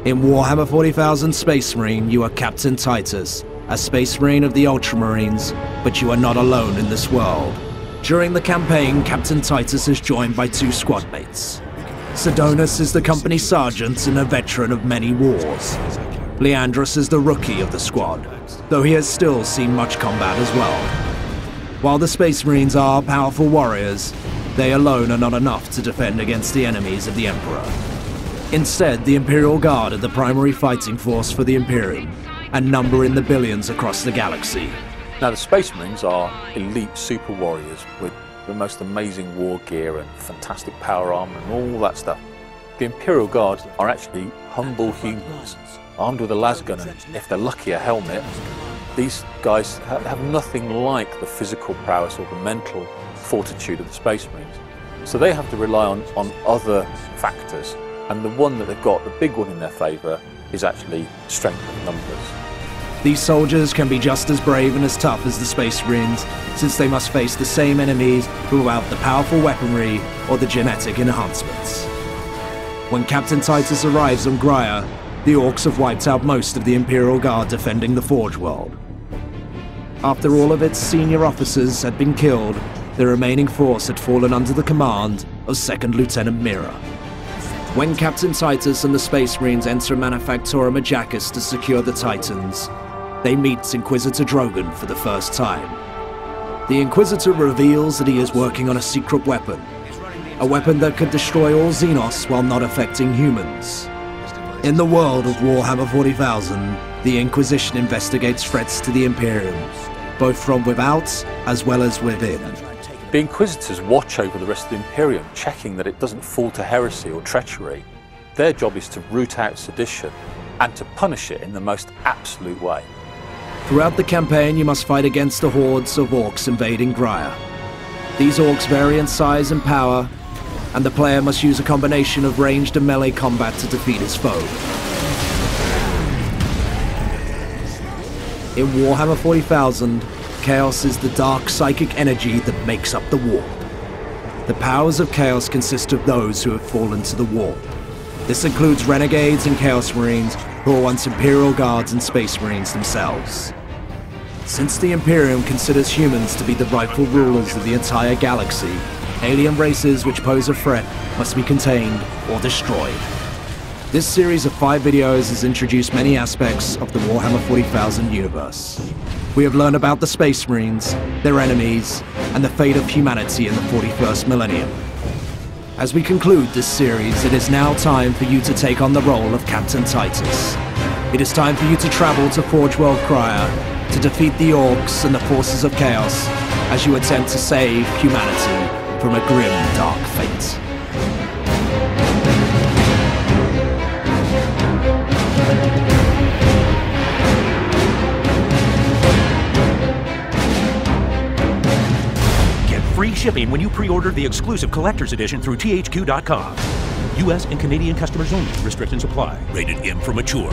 In Warhammer 40,000 Space Marine, you are Captain Titus, a Space Marine of the Ultramarines, but you are not alone in this world. During the campaign, Captain Titus is joined by two squad mates. Sidonus is the company sergeant and a veteran of many wars. Leandros is the rookie of the squad, though he has still seen much combat as well. While the Space Marines are powerful warriors, they alone are not enough to defend against the enemies of the Emperor. Instead, the Imperial Guard are the primary fighting force for the Imperium, and number in the billions across the galaxy. Now, the Space Marines are elite super warriors with the most amazing war gear and fantastic power armor and all that stuff. The Imperial Guard are actually humble humans, armed with a lasgun and, if they're lucky, a helmet. These guys have nothing like the physical prowess or the mental fortitude of the Space Marines. So they have to rely on other factors. And the one that they've got, the big one in their favour, is actually strength of numbers. These soldiers can be just as brave and as tough as the Space Marines, since they must face the same enemies without the powerful weaponry or the genetic enhancements. When Captain Titus arrives on Graia, the Orks have wiped out most of the Imperial Guard defending the Forge World. After all of its senior officers had been killed, the remaining force had fallen under the command of 2nd Lieutenant Merrett. When Captain Titus and the Space Marines enter Manufactura Majacis to secure the Titans, they meet Inquisitor Drogon for the first time. The Inquisitor reveals that he is working on a secret weapon, a weapon that could destroy all Xenos while not affecting humans. In the world of Warhammer 40,000, the Inquisition investigates threats to the Imperium, both from without as well as within. The Inquisitors watch over the rest of the Imperium, checking that it doesn't fall to heresy or treachery. Their job is to root out sedition and to punish it in the most absolute way. Throughout the campaign, you must fight against the hordes of Orks invading Graia. These Orks vary in size and power, and the player must use a combination of ranged and melee combat to defeat his foe. In Warhammer 40,000, Chaos is the dark psychic energy that makes up the warp. The powers of Chaos consist of those who have fallen to the warp. This includes renegades and Chaos Marines who were once Imperial Guards and Space Marines themselves. Since the Imperium considers humans to be the rightful rulers of the entire galaxy, alien races which pose a threat must be contained or destroyed. This series of 5 videos has introduced many aspects of the Warhammer 40,000 universe. We have learned about the Space Marines, their enemies, and the fate of humanity in the 41st millennium. As we conclude this series, it is now time for you to take on the role of Captain Titus. It is time for you to travel to Forge World Graia to defeat the Orks and the forces of Chaos as you attempt to save humanity from a grim, dark fate. Free shipping when you pre-order the exclusive collector's edition through THQ.com. US and Canadian customers only. Restrictions apply. Rated M for mature.